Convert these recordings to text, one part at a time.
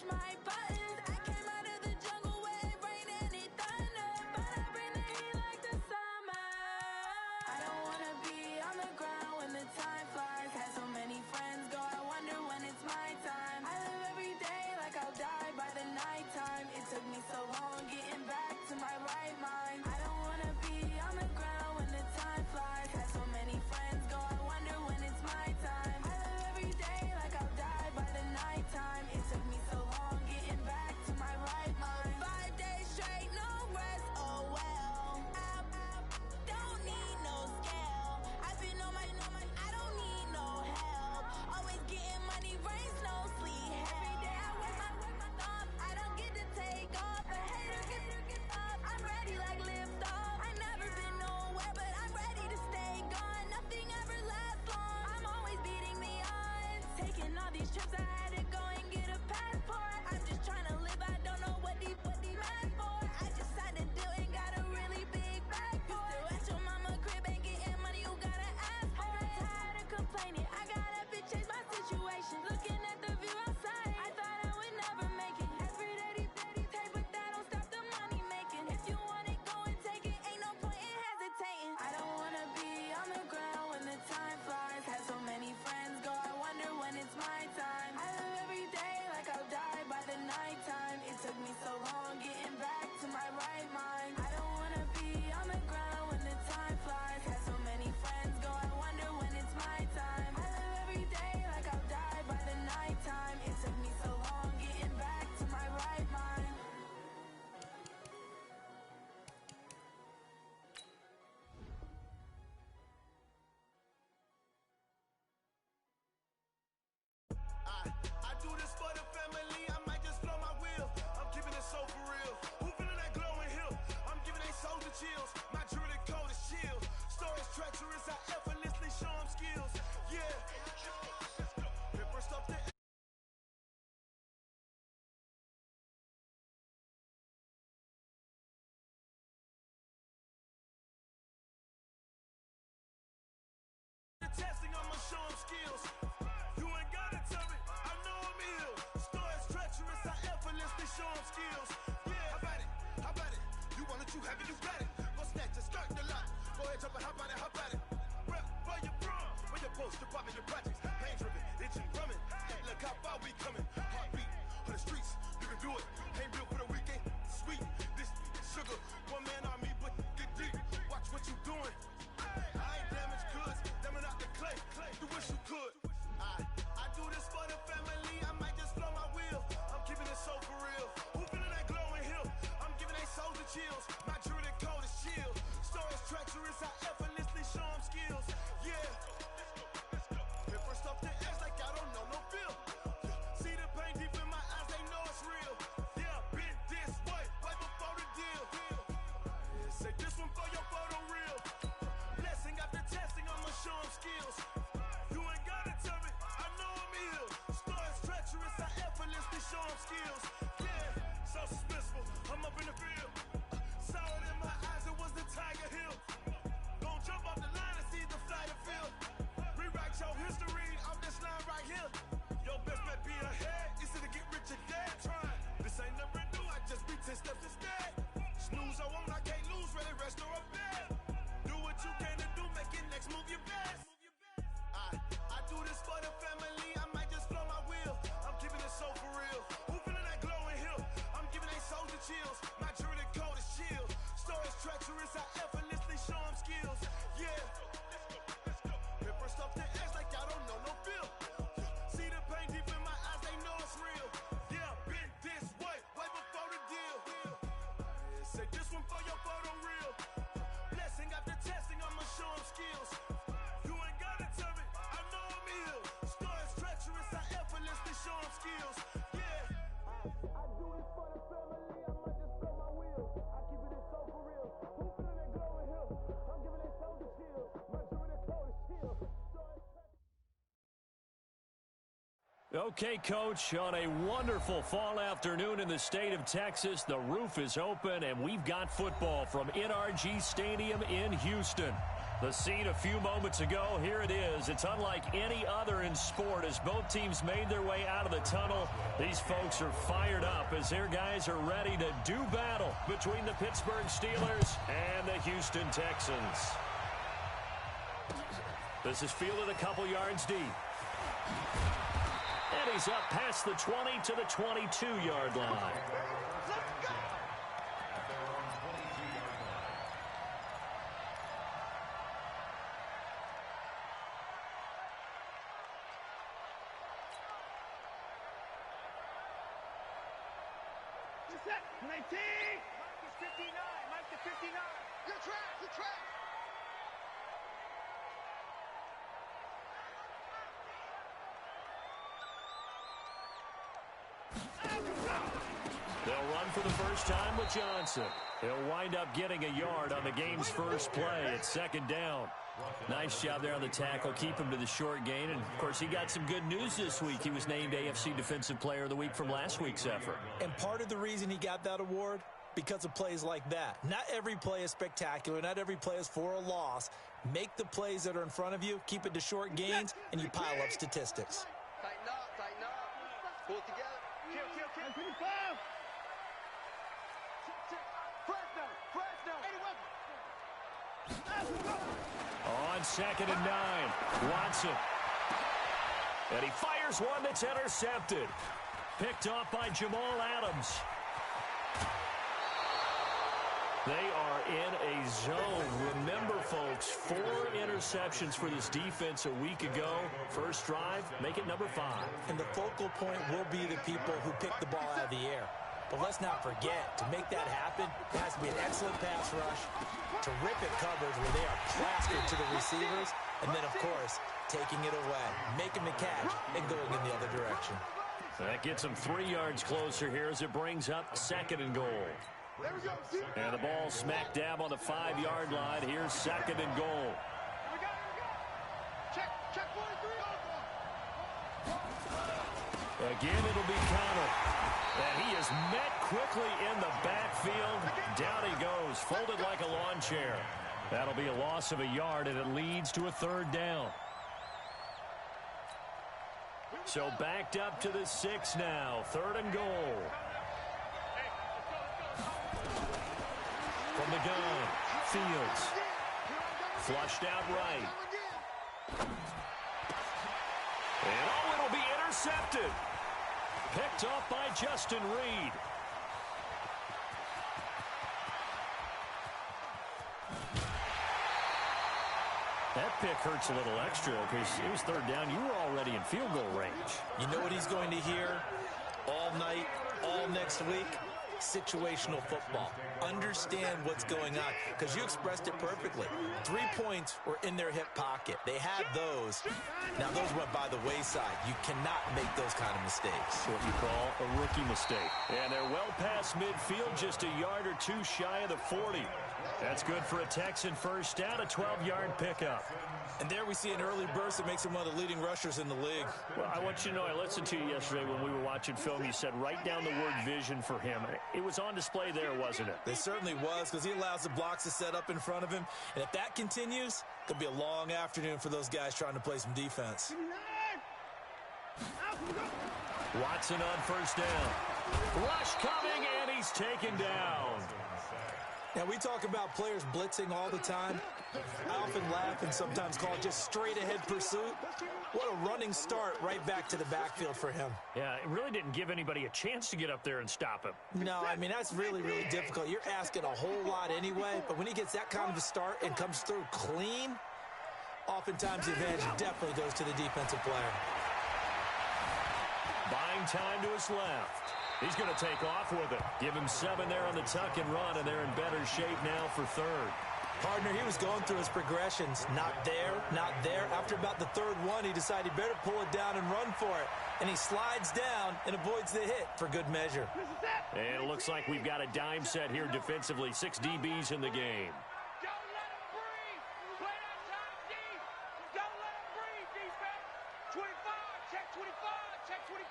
my buttons. I came out of the jungle where it rained and it thundered, but I bring the heat like the summer. I don't wanna be on the ground when the time flies. Had so many friends go, I wonder when it's my time. I live every day like I'll die by the nighttime. It took me so long getting back to my right mind. I don't wanna be on the ground when the time flies. Had so many friends go, I wonder when it's my time. I live every day like I'll die by the nighttime. It took me so long getting back to my right mind. 5 days straight, no rest, oh well. I don't need no scale. I've been on my, I don't need no help. Always getting money, rains, no sleep. Every day I work my thumb. I don't get to take off. A hater get up. I'm ready like lift off. I never been nowhere, but I'm ready to stay gone. Nothing ever lasts long. I'm always beating the odds. Taking all these trips, I had to go and get a passport. I'm just trying to live, I don't know what the mad for. I just had to do and got a really big bag for it. Still at your mama crib, ain't getting money, you gotta ask for it. I got tired of complaining, I got up and changed my situation. Looking at the view outside, I thought I would never make it. Every day take, but that don't stop the money making. If you want it, go and take it, ain't no point in hesitating. I don't wanna be on the ground when the time flies. Had so many friends go, I wonder when it's my time. I live every day like I'll die by the nighttime. It took me so long getting back to my right mind. I don't wanna be on the ground when the time flies. Had so many friends go, I wonder when it's my time. I live every day like I'll die by the nighttime. It took me so long getting back to my right mind. I do this for the family, I might just blow my wheel. I'm keeping it so for real. Who feeling that glowing hill? I'm giving they soldier chills. My druid code is chill. Stories treacherous, I effortlessly show them skills. Yeah. First off the testing, I'ma show them skills. You ain't gotta tell me, I know I'm ill. Stories treacherous, I effortlessly show them skills. Yeah, how about it? How about it? You want it, you have it, you got it. Go snatch it, start the lot. Go ahead, jump it, how about it? How about it? Rep where you from? Where you post, department, your projects. Pain driven, itching, drumming. Look how far we coming. Heartbeat on the streets, you can do it. Ain't built for the weekend, sweet. This sugar, one man army, but get deep. Watch what you doing. I ain't damaged goods, damn out the clay. You wish you could. I do this for the family, I might just blow my wheel. I'm keeping it so for real. Who feeling that glowing hill? I'm giving they soldier chills. My druid code is chill. Stories treacherous, I effortlessly show them skills. Yeah. Hit first off the edge like I don't know no feel. See the pain deep in my eyes, they know it's real. Yeah, been this way, way before the deal. Say this one for your photo reel. Blessing after testing, I'ma show them skills. You ain't gotta tell me, I know I'm ill. Stories treacherous, I effortlessly show them skills. Yeah, so suspenseful, I'm up in the field. Saw it in my eyes, it was the Tiger Hill. Gon' jump off the line and see the fly the field. Rewrite your history off this line right here. Your best bet be ahead, easy to get rich or dead. Trying, this ain't never new, I just be 10 steps instead. Snooze I won't, I can't lose, ready, rest or a bed. Do what you can to do, make it next move your best. I do this for the family, I might just blow my wheel. I'm keeping it so for real. Who feeling that glowing hill? I'm giving they soldier chills. My druid code is chill. Stories treacherous, I effortlessly show them skills. Yeah. Hit first off the edge like I don't know no feel. See the pain deep in my eyes, they know it's real. Yeah, been this way, way before the deal. Say this one for your photo reel. Blessing after testing, I'ma show them skills. You ain't gotta tell me, I know I'm ill. Stories treacherous, I effortlessly show them skills. Yeah. I do this for the family, I might just blow my wheel. I keep it so for real. Who feeling that glowing hill? I'm giving they soldier chills. My druid code is chill. Okay, Coach, on a wonderful fall afternoon in the state of Texas, the roof is open, and we've got football from NRG Stadium in Houston. The scene a few moments ago, here it is. It's unlike any other in sport as both teams made their way out of the tunnel. These folks are fired up as their guys are ready to do battle between the Pittsburgh Steelers and the Houston Texans. This is fielded a couple yards deep. And he's up past the 20 to the 22-yard line. Set, 19! Mike is 59, Mike to 59. Your track, your track! They'll run for the first time with Johnson. He'll wind up getting a yard on the game's first play. It's second down. Nice job there on the tackle. Keep him to the short gain. And, of course, he got some good news this week. He was named AFC Defensive Player of the Week from last week's effort. And part of the reason he got that award, because of plays like that. Not every play is spectacular. Not every play is for a loss. Make the plays that are in front of you, keep it to short gains, and you pile up statistics. Tighten up. Pull it together. Kill. 25! Fresno! 80 weapon! On second and 9, Watson. And he fires one that's intercepted. Picked off by Jamal Adams. They are in a zone. Remember, folks, 4 interceptions for this defense a week ago. First drive, make it number 5. And the focal point will be the people who pick the ball out of the air. But let's not forget, to make that happen, it has to be an excellent pass rush, terrific coverage where they are plastered to the receivers, and then, of course, taking it away, making the catch, and going in the other direction. That gets them 3 yards closer here as it brings up second and goal. And the ball smack dab on the 5-yard line. Here's second and goal. Check 43. Again, it'll be counted. And he is met quickly in the backfield. Down he goes, folded like a lawn chair. That'll be a loss of a yard, and it leads to a third down. So backed up to the 6 now. Third and goal. From the gun, Fields. Flushed out right. And oh, it'll be intercepted. Picked off by Justin Reed. That pick hurts a little extra because it was third down. You were already in field goal range. You know what he's going to hear all night, all next week? Situational football. Understand what's going on, because you expressed it perfectly. 3 points were in their hip pocket. They had those. Now, those went by the wayside. You cannot make those kind of mistakes. What you call a rookie mistake. And they're well past midfield, just a yard or two shy of the 40. That's good for a Texan first down, a 12-yard pickup. And there we see an early burst that makes him one of the leading rushers in the league. Well, I want you to know, I listened to you yesterday when we were watching film. You said write down the word vision for him. It was on display there, wasn't it? It certainly was, because he allows the blocks to set up in front of him. And if that continues, it could be a long afternoon for those guys trying to play some defense. Watson on first down. Rush coming, and he's taken down. Now, we talk about players blitzing all the time. I often laugh and sometimes call it just straight-ahead pursuit. What a running start right back to the backfield for him. Yeah, it really didn't give anybody a chance to get up there and stop him. No, I mean, that's really, really difficult. You're asking a whole lot anyway, but when he gets that kind of a start and comes through clean, oftentimes the advantage definitely goes to the defensive player. Buying time to his left. He's going to take off with it. Give him 7 there on the tuck and run, and they're in better shape now for third. Partner, he was going through his progressions. Not there, not there. After about the third one, he decided he better pull it down and run for it. And he slides down and avoids the hit for good measure. And it looks like we've got a dime set here defensively. 6 DBs in the game. Don't let him breathe. Play that top deep. Don't let him breathe, defense. 25. Check 25. Check 25.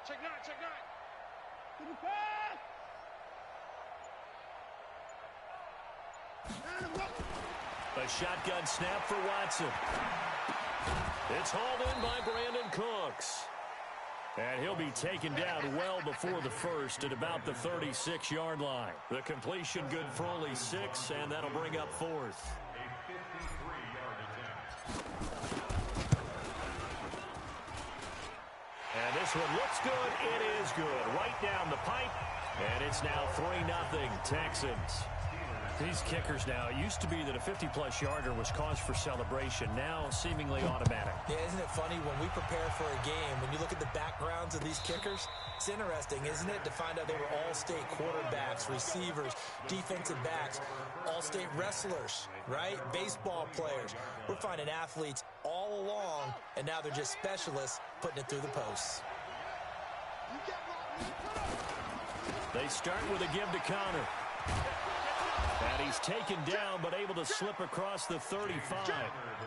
Check 9. Check 9. 25. A shotgun snap for Watson. It's hauled in by Brandon Cooks. And he'll be taken down well before the first at about the 36-yard line. The completion good for only 6, and that'll bring up fourth. And this one looks good. It is good. Right down the pipe. And it's now 3-0 Texans. These kickers now, it used to be that a 50-plus yarder was cause for celebration. Now seemingly automatic. Yeah, isn't it funny when we prepare for a game, when you look at the backgrounds of these kickers, it's interesting, isn't it, to find out they were all-state quarterbacks, receivers, defensive backs, all-state wrestlers, right? Baseball players. We're finding athletes all along, and now they're just specialists putting it through the posts. They start with a give to Connor. And he's taken down, but able to slip across the 35.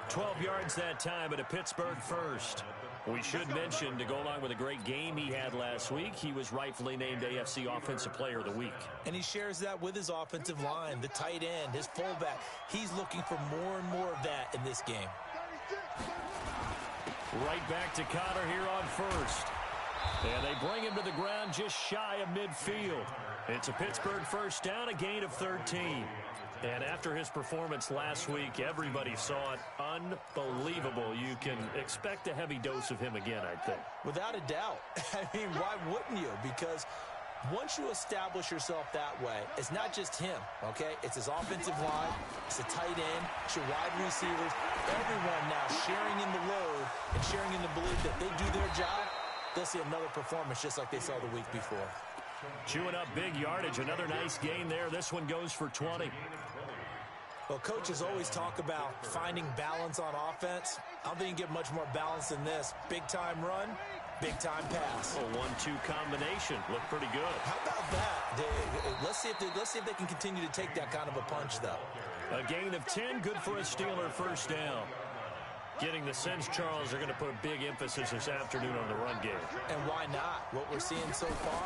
12 yards that time at a Pittsburgh first. We should mention, to go along with a great game he had last week, he was rightfully named AFC Offensive Player of the Week. And he shares that with his offensive line, the tight end, his fullback. He's looking for more and more of that in this game. Right back to Connor here on first. And they bring him to the ground just shy of midfield. It's a Pittsburgh first down, a gain of 13. And after his performance last week, everybody saw it. Unbelievable. You can expect a heavy dose of him again, I think. Without a doubt. I mean, why wouldn't you? Because once you establish yourself that way, it's not just him, okay? It's his offensive line, it's the tight end, it's your wide receivers, everyone now sharing in the load and sharing in the belief that they do their job, they'll see another performance just like they saw the week before. Chewing up big yardage. Another nice gain there. This one goes for 20. Well, coaches always talk about finding balance on offense. I don't think you can get much more balance than this. Big-time run, big-time pass. A 1-2 combination. Looked pretty good. How about that? Let's see if they can continue to take that kind of a punch, though. A gain of 10. Good for a Steeler first down. Getting the sense, Charles, are going to put a big emphasis this afternoon on the run game. And why not? What we're seeing so far,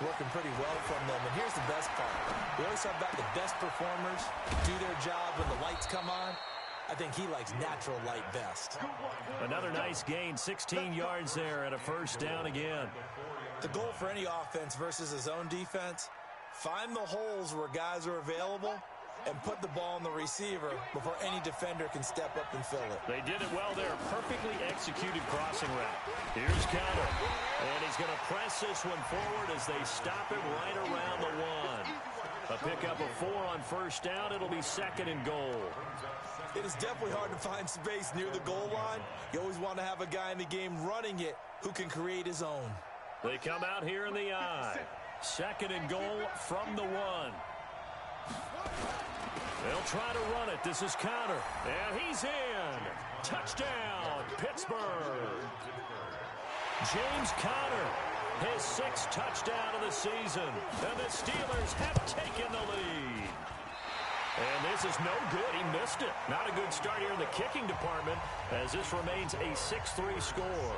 working pretty well from them. And here's the best part. We always talk about the best performers do their job when the lights come on. I think he likes natural light best. Another nice gain, 16 yards there, and a first down again. The goal for any offense versus his own defense, find the holes where guys are available and put the ball on the receiver before any defender can step up and fill it. They did it well there. Perfectly executed crossing route. Here's Connor. And he's going to press this one forward as they stop it right around the 1. A pickup of 4 on first down. It'll be second and goal. It is definitely hard to find space near the goal line. You always want to have a guy in the game running it who can create his own. They come out here in the I. Second and goal from the 1. They'll try to run it. This is Connor. And he's in. Touchdown, Pittsburgh. James Conner, his 6th touchdown of the season. And the Steelers have taken the lead. And this is no good. He missed it. Not a good start here in the kicking department as this remains a 6-3 score.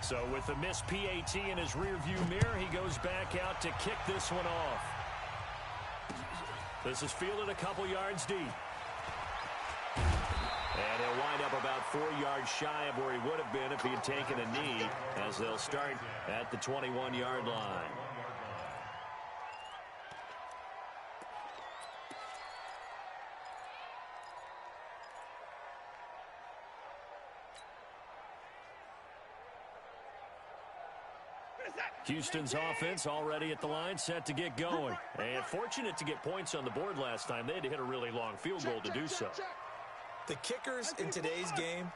So with the missed PAT in his rearview mirror, he goes back out to kick this one off. This is fielded a couple yards deep. And he'll wind up about 4 yards shy of where he would have been if he had taken a knee, as they'll start at the 21-yard line. Houston's offense already at the line, set to get going. And fortunate to get points on the board last time. They had to hit a really long field goal to do so. The kickers in today's game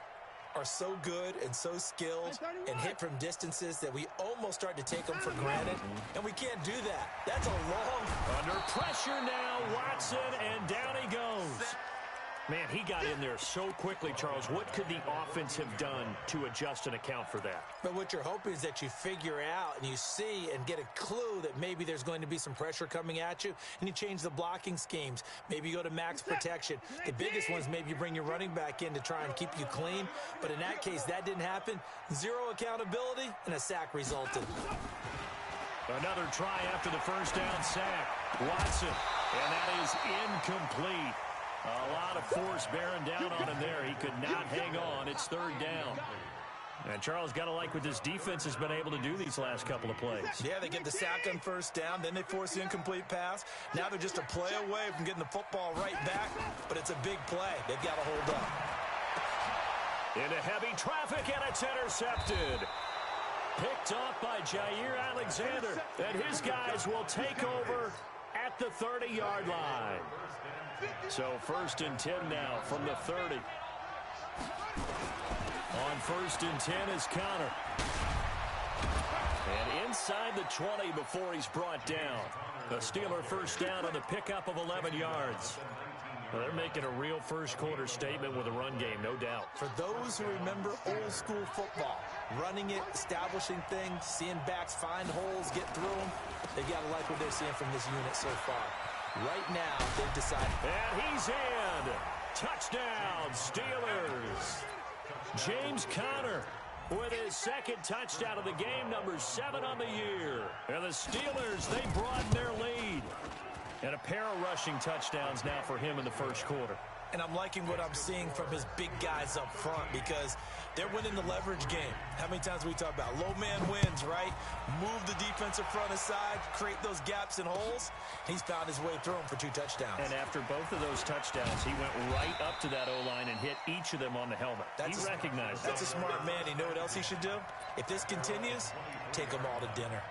are so good and so skilled and hit from distances that we almost start to take them for granted, and we can't do that. That's a long... Under pressure now, Watson, and down he goes. Man, he got in there so quickly, Charles. What could the offense have done to adjust and account for that? But what you're hoping is that you figure out and you see and get a clue that maybe there's going to be some pressure coming at you, and you change the blocking schemes. Maybe you go to max protection. The biggest one is maybe you bring your running back in to try and keep you clean. But in that case, that didn't happen. 0 accountability, and a sack resulted. Another try after the first down sack. Watson And that is incomplete. A lot of force bearing down on him there. He could not hang on. It's third down. And Charles, got to like what this defense has been able to do these last couple of plays. Yeah, they get the sack on first down, then they force the incomplete pass. Now they're just a play away from getting the football right back, but it's a big play. They've got to hold up. Into heavy traffic, and it's intercepted. Picked off by Jair Alexander. And his guys will take over at the 30-yard line. So 1st and 10 now from the 30. On 1st and 10 is Connor. And inside the 20 before he's brought down. A Steeler first down on the pickup of 11 yards. Well, they're making a real first-quarter statement with a run game, no doubt. For those who remember old-school football, running it, establishing things, seeing backs find holes, get through them, they've got to like what they're seeing from this unit so far. Right now, they've decided. And he's in. Touchdown, Steelers. James Conner with his second touchdown of the game, number 7 on the year. And the Steelers, they broaden their lead. And a pair of rushing touchdowns now for him in the first quarter. And I'm liking what I'm seeing from his big guys up front because they're winning the leverage game. How many times we talk about low man wins, right? Move the defensive front aside, create those gaps and holes. He's found his way through them for 2 touchdowns. And after both of those touchdowns, he went right up to that O-line and hit each of them on the helmet. He recognized that. That's a smart man. You know what else he should do? If this continues, take them all to dinner.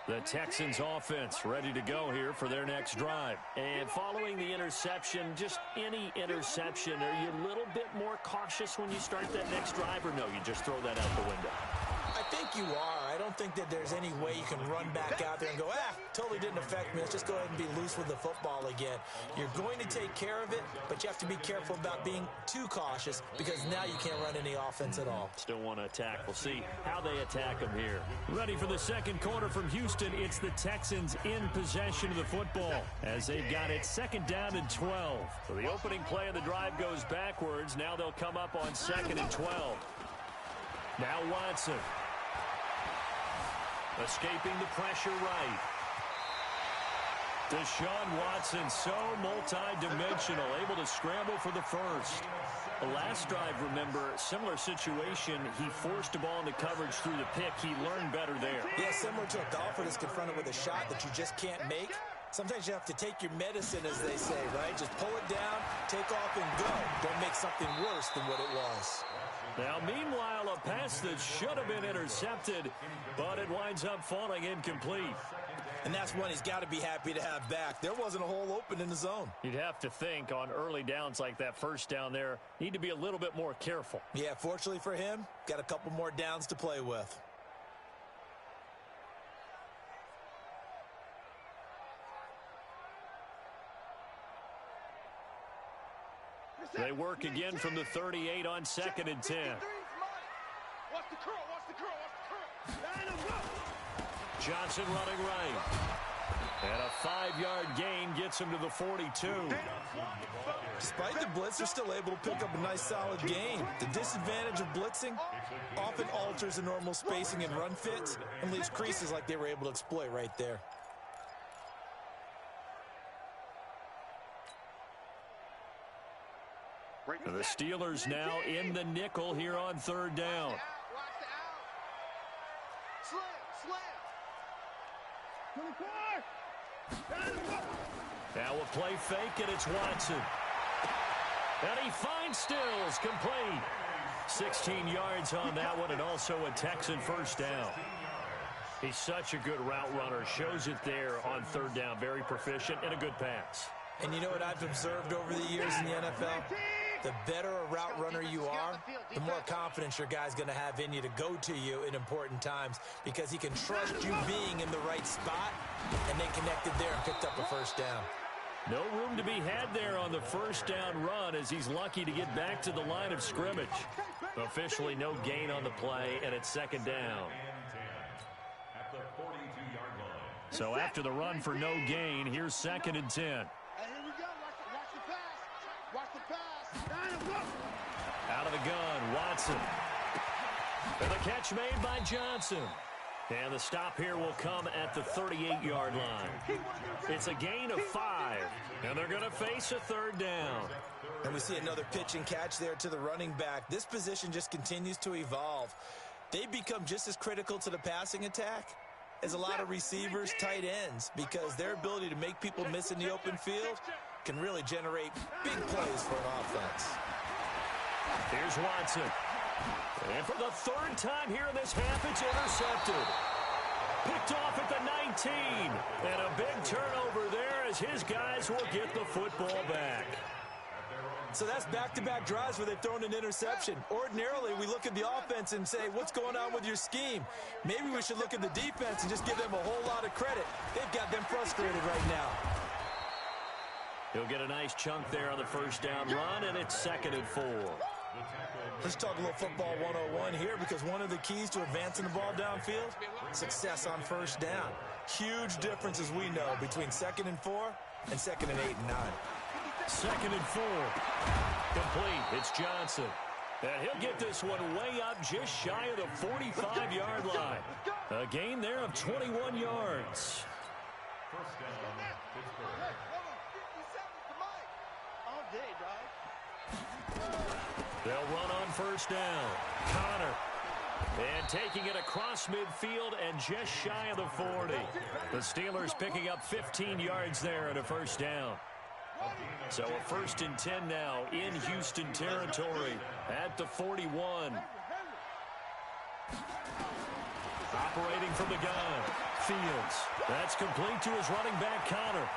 The Texans offense ready to go here for their next drive. And following the interception, just any interception, are you a little bit more cautious when you start that next drive, or no, you just throw that out the window? I think you are. I don't think that there's any way you can run back out there and go, totally didn't affect me. Let's just go ahead and be loose with the football again. You're going to take care of it, but you have to be careful about being too cautious because now you can't run any offense at all. Still want to attack. We'll see how they attack them here. Ready for the second quarter from Houston. It's the Texans in possession of the football as they've got it 2nd down and 12. So the opening play of the drive goes backwards. Now they'll come up on 2nd and 12. Now Watson. Escaping the pressure right. Deshaun Watson, so multi-dimensional, able to scramble for the first. The last drive, remember, similar situation. He forced a ball into coverage through the pick. He learned better there. Yeah, similar to a golfer that's confronted with a shot that you just can't make. Sometimes you have to take your medicine, as they say, right? Just pull it down, take off, and go. Don't make something worse than what it was. Now, meanwhile, a pass that should have been intercepted, but it winds up falling incomplete. And that's one he's got to be happy to have back. There wasn't a hole open in the zone. You'd have to think on early downs like that first down there, need to be a little bit more careful. Yeah, fortunately for him, got a couple more downs to play with. They work again from the 38 on 2nd and 10. Watch the curl, watch the curl, watch the curl. Johnson running right. And a 5-yard gain gets him to the 42. Despite the blitz, they're still able to pick up a nice solid gain. The disadvantage of blitzing often alters the normal spacing and run fits and leaves creases like they were able to exploit right there. The Steelers now in the nickel here on 3rd down. Now a play fake, and it's Watson. And he finds Stills, complete. 16 yards on that one, and also a Texan first down. He's such a good route runner. Shows it there on 3rd down. Very proficient and a good pass. And you know what I've observed over the years in the NFL? The better a route runner you are, the more confidence your guy's going to have in you to go to you in important times because he can trust you being in the right spot, and they connected there and picked up a first down. No room to be had there on the first down run as he's lucky to get back to the line of scrimmage. Officially no gain on the play, and it's 2nd down. So after the run for no gain, here's 2nd and 10. Here we go. Watch the pass. Watch the pass. Out of the gun, Watson. And the catch made by Johnson. And the stop here will come at the 38-yard line. It's a gain of 5, and they're going to face a third down. And we see another pitch and catch there to the running back. This position just continues to evolve. They become just as critical to the passing attack as a lot of receivers, tight ends, because their ability to make people miss in the open field can really generate big plays for an offense. Here's Watson. And for the third time here in this half, it's intercepted. Picked off at the 19. And a big turnover there as his guys will get the football back. So that's back-to-back drives where they've thrown an interception. Ordinarily, we look at the offense and say, what's going on with your scheme? Maybe we should look at the defense and just give them a whole lot of credit. They've got them frustrated right now. He'll get a nice chunk there on the first down run, and it's 2nd and 4. Let's talk a little football 101 here, because one of the keys to advancing the ball downfield, success on first down. Huge difference, as we know, between 2nd and 4 and 2nd and 8 and 9. 2nd and 4. Complete. It's Johnson. And he'll get this one way up just shy of the 45-yard line. A gain there of 21 yards. First down, Pittsburgh. They'll run on first down. Connor. And taking it across midfield and just shy of the 40. The Steelers picking up 15 yards there at a first down. So a 1st and 10 now in Houston territory at the 41. Operating from the gun. Fields. That's complete to his running back, Connor.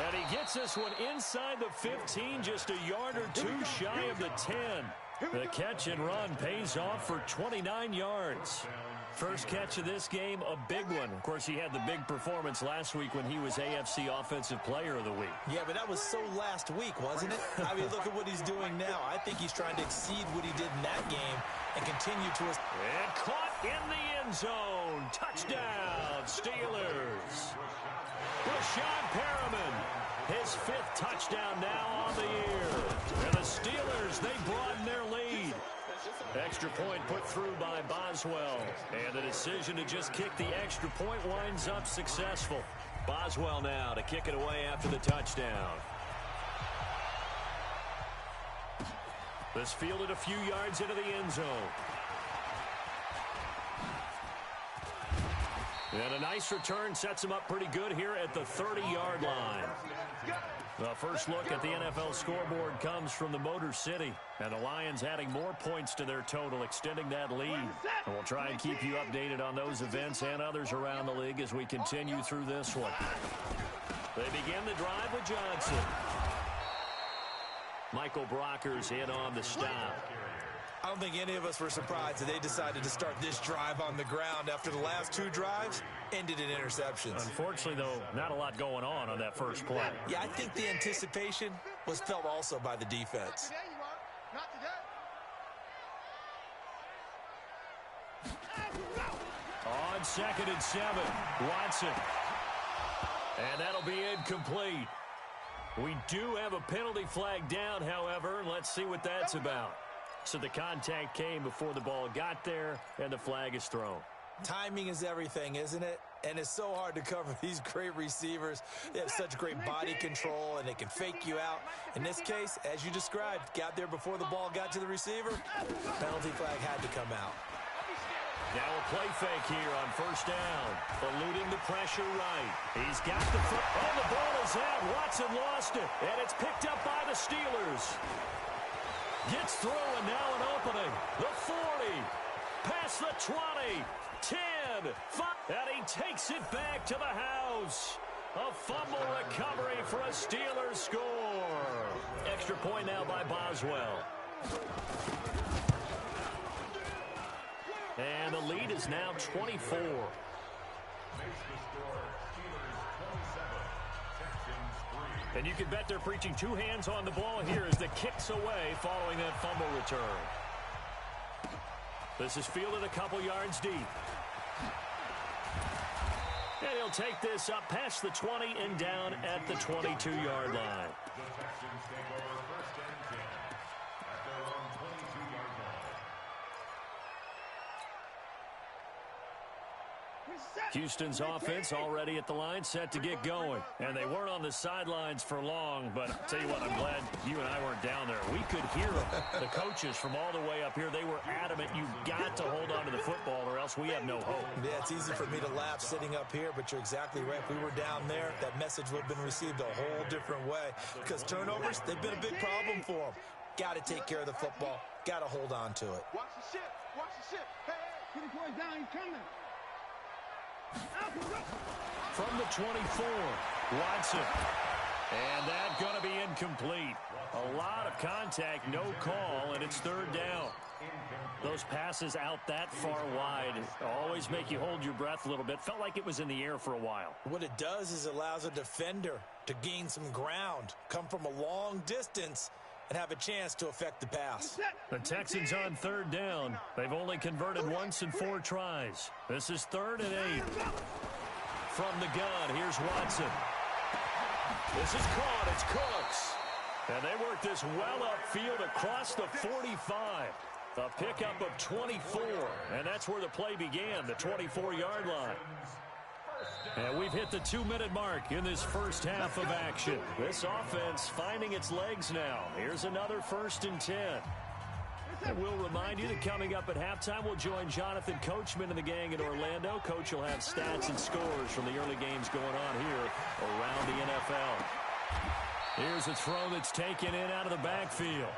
And he gets this one inside the 15, just a yard or two shy of the 10. The catch and run pays off for 29 yards. First catch of this game, a big one. Of course, he had the big performance last week when he was AFC Offensive Player of the Week. Yeah, but that was so last week, wasn't it? I mean, look at what he's doing now. I think he's trying to exceed what he did in that game and continue to... And caught in the end zone. Touchdown, Steelers. Rashad Perriman, his 5th touchdown now on the year. And the Steelers, they broaden their lead. Extra point put through by Boswell. And the decision to just kick the extra point winds up successful. Boswell now to kick it away after the touchdown. This fielded a few yards into the end zone. And a nice return sets him up pretty good here at the 30-yard line. The first look at the NFL scoreboard comes from the Motor City. And the Lions adding more points to their total, extending that lead. And we'll try and keep you updated on those events and others around the league as we continue through this one. They begin the drive with Johnson. Michael Brockers in on the stop. I don't think any of us were surprised that they decided to start this drive on the ground after the last 2 drives ended in interceptions. Unfortunately, though, not a lot going on that first play. Yeah, I think the anticipation was felt also by the defense. On 2nd and 7, Watson. And that'll be incomplete. We do have a penalty flag down, however, and let's see what that's about. So the contact came before the ball got there, and the flag is thrown. Timing is everything, isn't it? And it's so hard to cover these great receivers. They have such great body control, and they can fake you out. In this case, as you described, got there before the ball got to the receiver. Penalty flag had to come out. Now a play fake here on first down. Eluding the pressure right. He's got the foot. Oh, the ball is out. Watson lost it. And it's picked up by the Steelers. Gets through, and now an opening. The 40. Past the 20. 10. 5. And he takes it back to the house. A fumble recovery for a Steelers score. Extra point now by Boswell. And the lead is now 24. And you can bet they're preaching 2 hands on the ball here as the kick's away following that fumble return. This is fielded a couple yards deep. And he'll take this up past the 20 and down at the 22-yard line. Houston's offense already at the line, set to get going. And they weren't on the sidelines for long, but I'll tell you what, I'm glad you and I weren't down there. We could hear them. The coaches from all the way up here, they were adamant, you've got to hold on to the football or else we have no hope. Yeah, it's easy for me to laugh sitting up here, but you're exactly right. If we were down there, that message would have been received a whole different way. Because turnovers, they've been a big problem for them. Got to take care of the football. Got to hold on to it. Watch the ship. Watch the ship. Hey, hey. Get the boy down. He's coming. From the 24, Watson. And that's going to be incomplete. A lot of contact, no call, and it's third down. Those passes out that far wide always make you hold your breath a little bit. Felt like it was in the air for a while. What it does is it allows a defender to gain some ground, come from a long distance, and have a chance to affect the pass. The Texans on third down. They've only converted once in 4 tries. This is 3rd and 8. From the gun, here's Watson. This is caught. It's Cooks. And they work this well upfield across the 45. A pickup of 24. And that's where the play began, the 24-yard line. And we've hit the 2-minute mark in this first half of action. This offense finding its legs now. Here's another 1st and 10. And we'll remind you that coming up at halftime, we'll join Jonathan Coachman and the gang in Orlando. Coach will have stats and scores from the early games going on here around the NFL. Here's a throw that's taken in out of the backfield.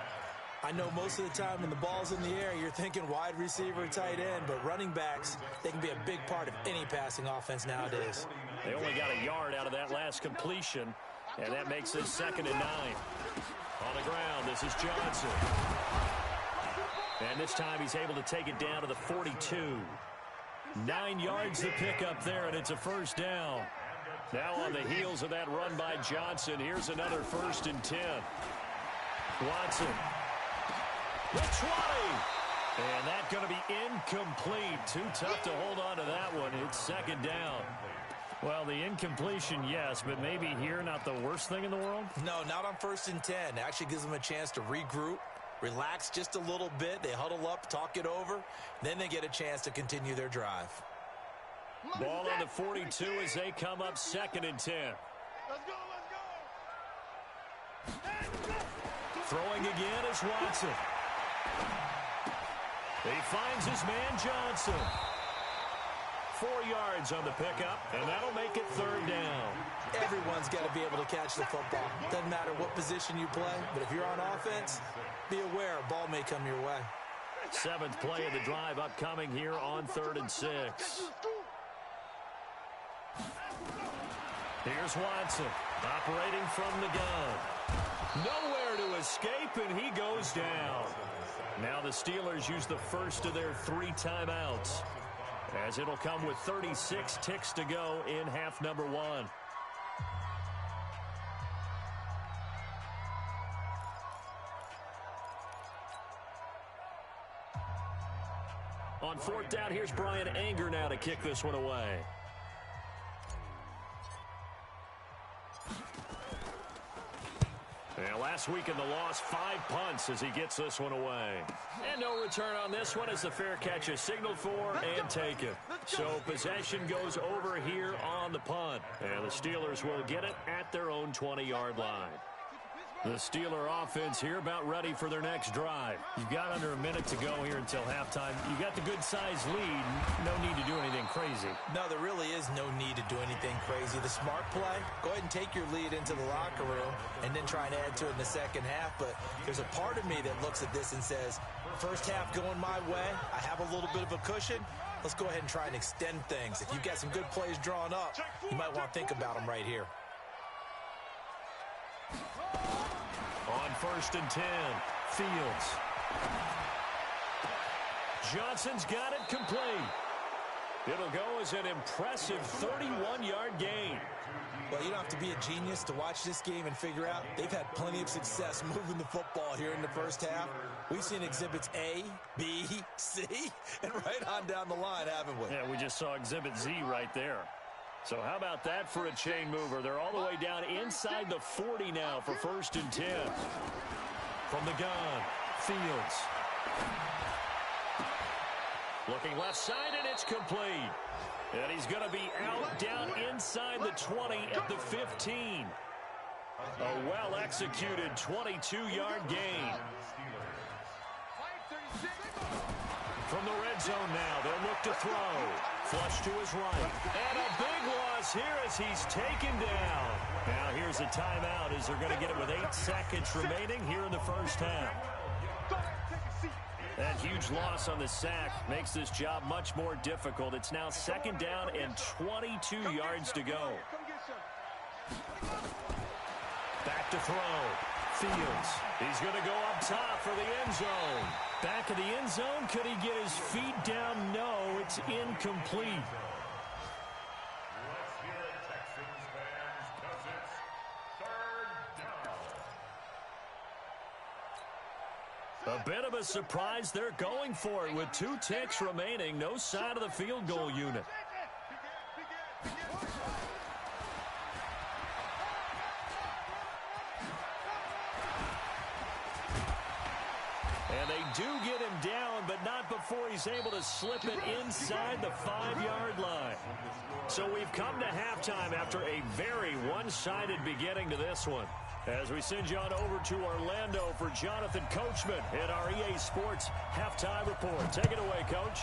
I know most of the time when the ball's in the air, you're thinking wide receiver, tight end, but running backs, they can be a big part of any passing offense nowadays. They only got a yard out of that last completion, and that makes this 2nd and 9. On the ground, this is Johnson. And this time he's able to take it down to the 42. 9 yards to pick up there, and it's a 1st down. Now on the heels of that run by Johnson, here's another 1st and 10. Watson. The 20. And that's going to be incomplete. Too tough to hold on to that one. It's 2nd down. Well, the incompletion, yes, but maybe here not the worst thing in the world? No, not on 1st and 10. It actually gives them a chance to regroup, relax just a little bit. They huddle up, talk it over. Then they get a chance to continue their drive. Ball on the 42 as they come up 2nd and 10. Let's go, let's go. Throwing again is Watson. He finds his man Johnson. 4 yards on the pickup, and that'll make it 3rd down. Everyone's got to be able to catch the football. Doesn't matter what position you play, but if you're on offense, be aware a ball may come your way. 7th play of the drive upcoming here on 3rd and 6. Here's Watson operating from the gun. Nowhere to escape, and he goes down. Now the Steelers use the first of their 3 timeouts, as it'll come with 36 ticks to go in half number 1. On 4th down, here's Brian Anger now to kick this one away. And last week in the loss, 5 punts as he gets this one away. And no return on this one as the fair catch is signaled for and taken. So possession goes over here on the punt. And the Steelers will get it at their own 20-yard line. The Steeler offense here about ready for their next drive. You've got under a minute to go here until halftime. You've got the good-sized lead. No need to do anything crazy. No, there really is no need to do anything crazy. The smart play, go ahead and take your lead into the locker room and then try and add to it in the second half. But there's a part of me that looks at this and says, first half going my way, I have a little bit of a cushion. Let's go ahead and try and extend things. If you've got some good plays drawn up, you might want to think about them right here. On 1st and 10, Fields. Johnson's got it complete. It'll go as an impressive 31-yard gain. Well, you don't have to be a genius to watch this game and figure out they've had plenty of success moving the football here in the first half. We've seen exhibits A, B, C, and right on down the line, haven't we? Yeah, we just saw exhibit Z right there. So how about that for a chain mover? They're all the way down inside the 40 now for 1st and 10. From the gun, Fields. Looking left side, and it's complete. And he's going to be out down inside the 20 at the 15. A well-executed 22-yard gain. From the red zone now, they'll look to throw. Flush to his right. And a big loss here as he's taken down. Now here's a timeout as they're going to get it with 8 seconds remaining here in the first half. That huge loss on the sack makes this job much more difficult. It's now second down and 22 yards to go. Back to throw. Fields. He's going to go up top for the end zone. Back of the end zone. Could he get his feet down? No, it's incomplete. Let's hear it, Texans fans, because it's third down. A bit of a surprise. They're going for it with 2 ticks remaining. No sign of the field goal unit. And they do get him down, but not before he's able to slip it inside the 5-yard line. So we've come to halftime after a very one-sided beginning to this one. As we send you on over to Orlando for Jonathan Coachman in our EA Sports Halftime Report. Take it away, Coach.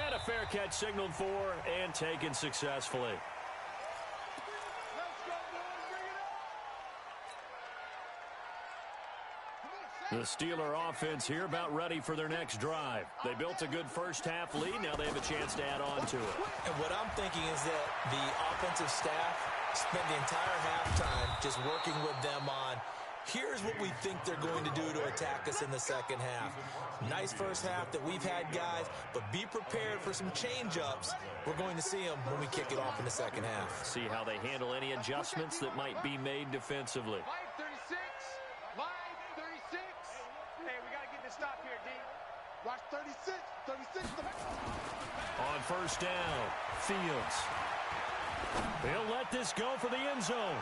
And a fair catch signaled for and taken successfully. The Steeler offense here about ready for their next drive. They built a good first-half lead. Now they have a chance to add on to it. And what I'm thinking is that the offensive staff spent the entire halftime just working with them on, here's what we think they're going to do to attack us in the second half. Nice first half that we've had, guys, but be prepared for some change-ups. We're going to see them when we kick it off in the second half. See how they handle any adjustments that might be made defensively. Stop here, D. Watch 36. 36. On first down, Fields. He'll let this go for the end zone.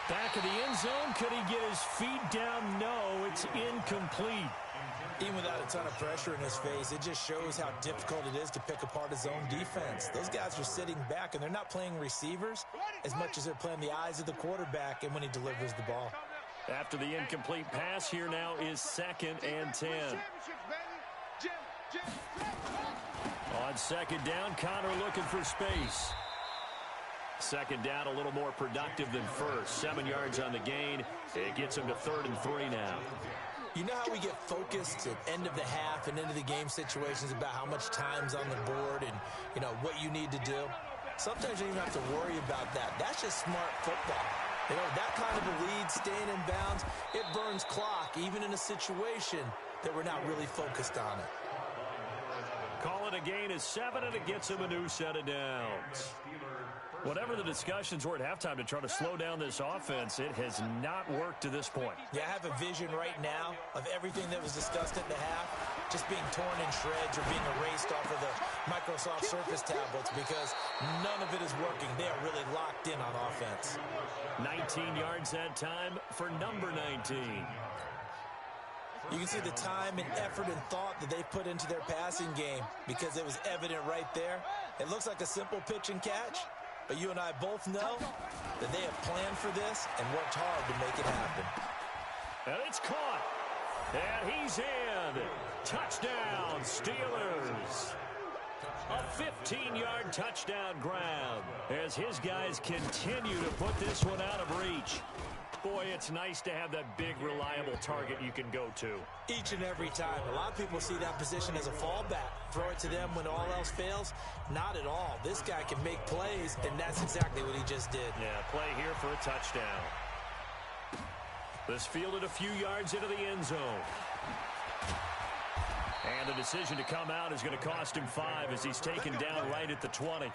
Back of the end zone. Could he get his feet down? No, it's incomplete. Even without a ton of pressure in his face, it just shows how difficult it is to pick apart his own defense. Those guys are sitting back, and they're not playing receivers as much as they're playing the eyes of the quarterback and when he delivers the ball. After the incomplete pass, here now is 2nd and 10. On second down, Connor looking for space. Second down, a little more productive than first. 7 yards on the gain. It gets him to 3rd and 3 now. You know how we get focused at end of the half and into the game situations about how much time's on the board and, you know, what you need to do? Sometimes you don't even have to worry about that. That's just smart football. You know, that kind of a lead, staying in bounds, it burns clock, even in a situation that we're not really focused on it. Call it a gain of 7, and it gets him a new set of downs. Whatever the discussions were at halftime to try to slow down this offense, it has not worked to this point. Yeah, I have a vision right now of everything that was discussed at the half just being torn in shreds or being erased off of the Microsoft Surface tablets because none of it is working. They are really locked in on offense. 19 yards that time for number 19. You can see the time and effort and thought that they put into their passing game because it was evident right there. It looks like a simple pitch and catch, but you and I both know that they have planned for this and worked hard to make it happen. And it's caught. And he's in. Touchdown, Steelers. A 15-yard touchdown grab as his guys continue to put this one out of reach. Boy, it's nice to have that big, reliable target you can go to. Each and every time. A lot of people see that position as a fallback. Throw it to them when all else fails. Not at all. This guy can make plays, and that's exactly what he just did. Yeah, play here for a touchdown. This fielded a few yards into the end zone. And the decision to come out is going to cost him 5 as he's taken down right at the 20.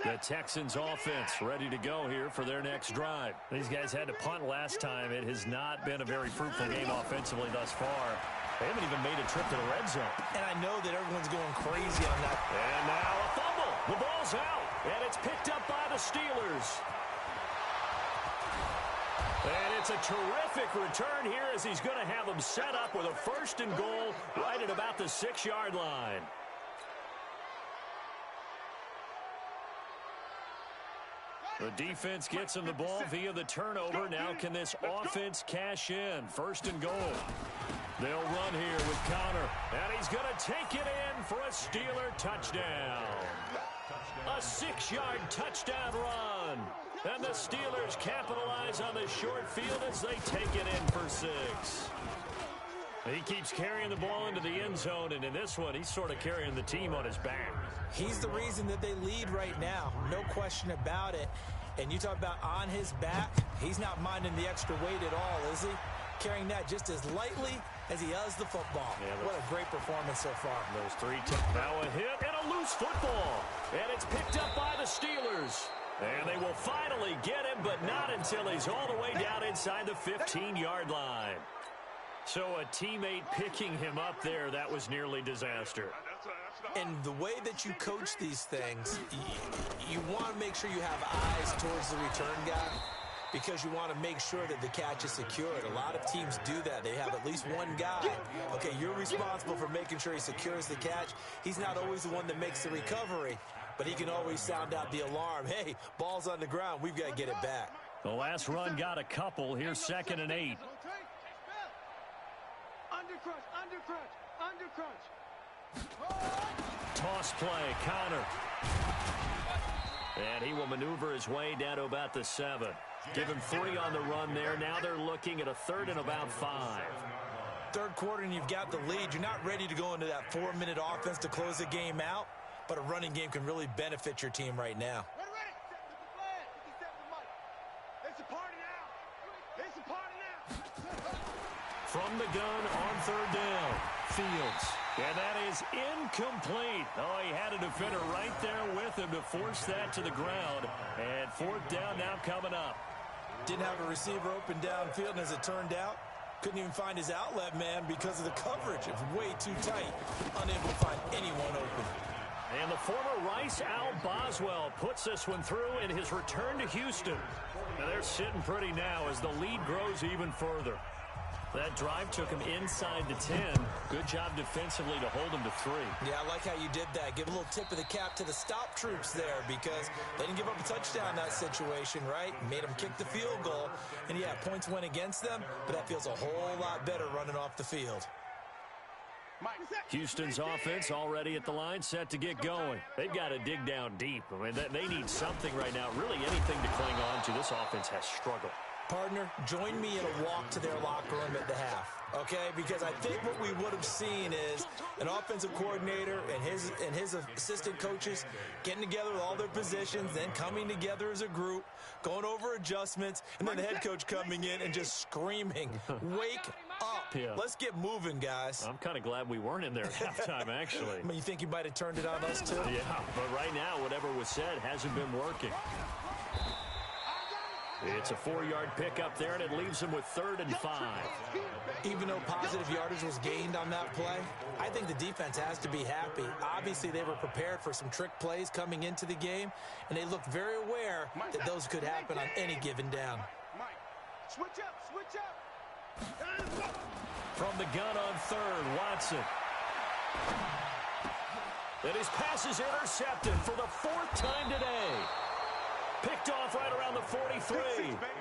The Texans offense ready to go here for their next drive. These guys had to punt last time. It has not been a very fruitful game offensively thus far. They haven't even made a trip to the red zone. And I know that everyone's going crazy on that. And now a fumble. The ball's out, and it's picked up by the Steelers. And it's a terrific return here as he's going to have them set up with a 1st and goal right at about the 6-yard line. The defense gets him the ball via the turnover. Now can this offense cash in? 1st and goal. They'll run here with Connor. And he's going to take it in for a Steeler touchdown. A 6-yard touchdown run. And the Steelers capitalize on the short field as they take it in for 6. He keeps carrying the ball into the end zone, and in this one, he's sort of carrying the team on his back. He's the reason that they lead right now. No question about it. And you talk about on his back, he's not minding the extra weight at all, is he? Carrying that just as lightly as he does the football. Yeah, what a great performance so far. Those 3 now a hit and a loose football. And it's picked up by the Steelers. And they will finally get him, but not until he's all the way down inside the 15-yard line. So a teammate picking him up there, that was nearly disaster. And the way that you coach these things, you want to make sure you have eyes towards the return guy because you want to make sure that the catch is secured. A lot of teams do that. They have at least one guy. Okay, you're responsible for making sure he secures the catch. He's not always the one that makes the recovery, but he can always sound out the alarm. Hey, ball's on the ground. We've got to get it back. The last run got a couple. Here's 2nd and 8. Under crunch. Toss play, Connor. And he will maneuver his way down to about the 7. Give him 3 on the run there. Now they're looking at a 3rd and about 5. Third quarter and you've got the lead. You're not ready to go into that 4-minute offense to close the game out, but a running game can really benefit your team right now. From the gun on 3rd down, Fields. And that is incomplete. Oh, he had a defender right there with him to force that to the ground. And 4th down now coming up. Didn't have a receiver open downfield, and as it turned out, couldn't even find his outlet man because of the coverage. It was way too tight. Unable to find anyone open. And the former Rice Al Boswell puts this one through in his return to Houston. And they're sitting pretty now as the lead grows even further. That drive took him inside the 10. Good job defensively to hold him to 3. Yeah, I like how you did that. Give a little tip of the cap to the stop troops there because they didn't give up a touchdown in that situation, right? Made them kick the field goal. And, yeah, points went against them, but that feels a whole lot better running off the field. Houston's offense already at the line, set to get going. They've got to dig down deep. I mean, they need something right now, really anything to cling on to. This offense has struggled. Partner, join me in a walk to their locker room at the half, okay? Because I think what we would have seen is an offensive coordinator and his assistant coaches getting together with all their positions, then coming together as a group, going over adjustments, and then the head coach coming in and just screaming, wake up. Yeah. Let's get moving, guys. I'm kind of glad we weren't in there at halftime, actually. I mean, you think you might have turned it on us, too? Yeah, but right now, whatever was said hasn't been working. It's a 4-yard pickup there, and it leaves him with 3rd and 5. Even though positive yardage was gained on that play, I think the defense has to be happy. Obviously, they were prepared for some trick plays coming into the game, and they looked very aware that those could happen on any given down. Switch up. From the gun on 3rd, Watson. And his pass is intercepted for the 4th time today. Picked off right around the 43.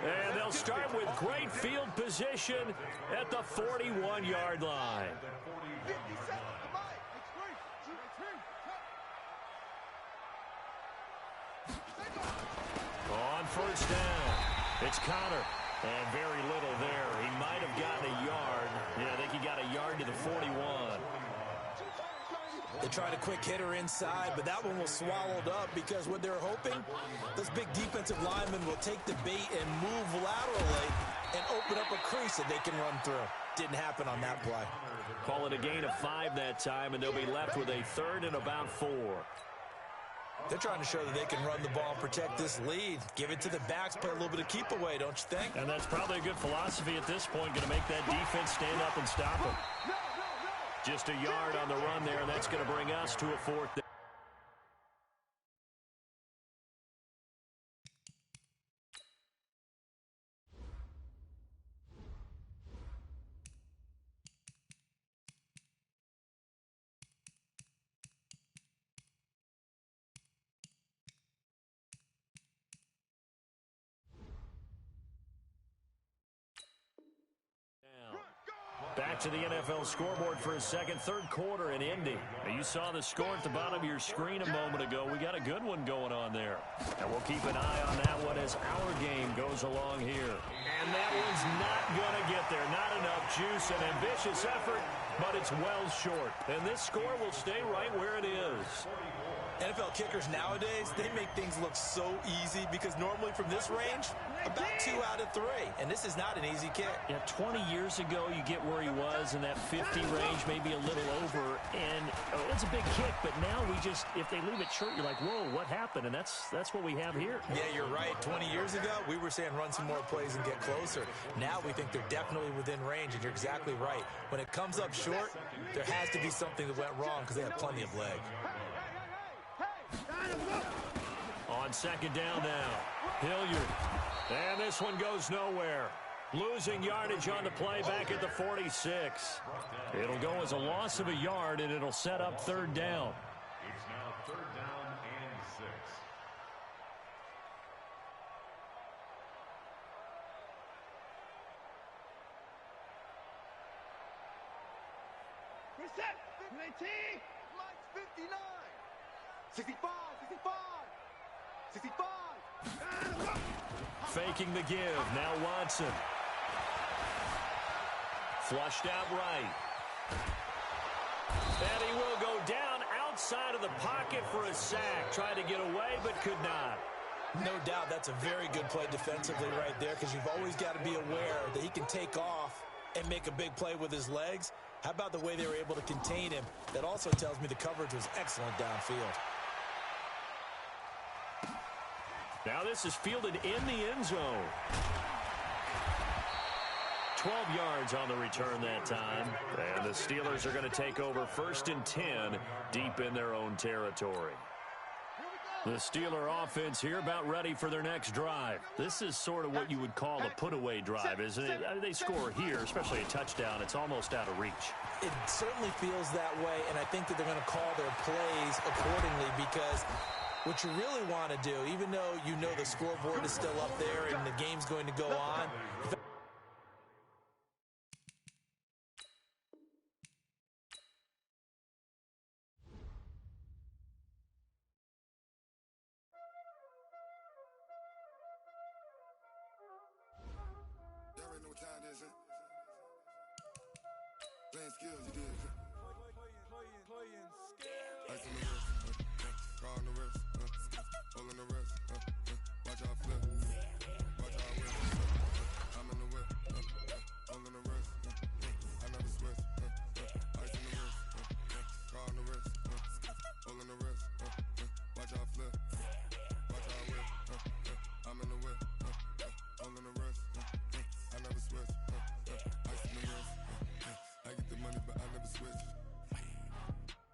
And they'll start with great field position at the 41-yard line. On 1st down, it's Connor. And very little there. He might have gotten a yard. Yeah, I think he got a yard to the 41. They tried a quick hitter inside, but that one was swallowed up because what they're hoping, those big defensive linemen will take the bait and move laterally and open up a crease that they can run through. Didn't happen on that play. Call it a gain of 5 that time, and they'll be left with a 3rd and about 4. They're trying to show that they can run the ball and protect this lead. Give it to the backs, play a little bit of keep away, don't you think? And that's probably a good philosophy at this point, going to make that defense stand up and stop them. Just a yard on the run there, and that's going to bring us to a 4th down. Back to the NFL scoreboard for a second, third quarter in Indy. You saw the score at the bottom of your screen a moment ago. We got a good one going on there. And we'll keep an eye on that one as our game goes along here. And that one's not going to get there. Not enough juice, an ambitious effort, but it's well short. And this score will stay right where it is. NFL kickers nowadays, they make things look so easy because normally from this range, about 2 out of 3. And this is not an easy kick. Yeah, 20 years ago, you get where he was in that 50 range, maybe a little over. And it's a big kick, but now we just, if they leave it short, you're like, whoa, what happened? And that's what we have here. Yeah, you're right. 20 years ago, we were saying run some more plays and get closer. Now we think they're definitely within range, and you're exactly right. When it comes up short, there has to be something that went wrong because they have plenty of leg. On second down now, Hilliard. And this one goes nowhere. Losing yardage on the play back at the 46. It'll go as a loss of a yard, and it'll set up third down. It's now third down and 6. Reset! 19! Lights 59. 65, 65, 65. Faking the give. Now Watson. Flushed out right. And he will go down outside of the pocket for a sack. Tried to get away, but could not. No doubt that's a very good play defensively right there because you've always got to be aware that he can take off and make a big play with his legs. How about the way they were able to contain him? That also tells me the coverage was excellent downfield. Now this is fielded in the end zone. 12 yards on the return that time. And the Steelers are going to take over 1st and 10 deep in their own territory. The Steeler offense here about ready for their next drive. This is sort of what you would call a put-away drive, isn't it? I mean, they score here, especially a touchdown. It's almost out of reach. It certainly feels that way, and I think that they're going to call their plays accordingly because what you really want to do, even though you know the scoreboard is still up there and the game's going to go on, Playing skills, you did. Ice on the wrist, car on the wrist, all on the wrist, watch out flip, watch out whip, I'm in the whip, all on the wrist, I never switch, ice on the wrist, car on the wrist, all on the wrist, watch out flip, watch out whip, I'm in the whip, all on the wrist, I never switch, ice on the wrist. I get the money, but I never switch.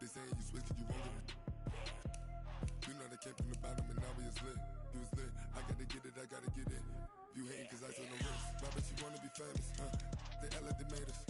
They saying you switch, you won't get it. You know they came from the bottom and now we is lit. You was lit, I gotta get it, I gotta get it. You hating cause I on the wrist. Why bet you wanna be famous, huh? They act like they made us,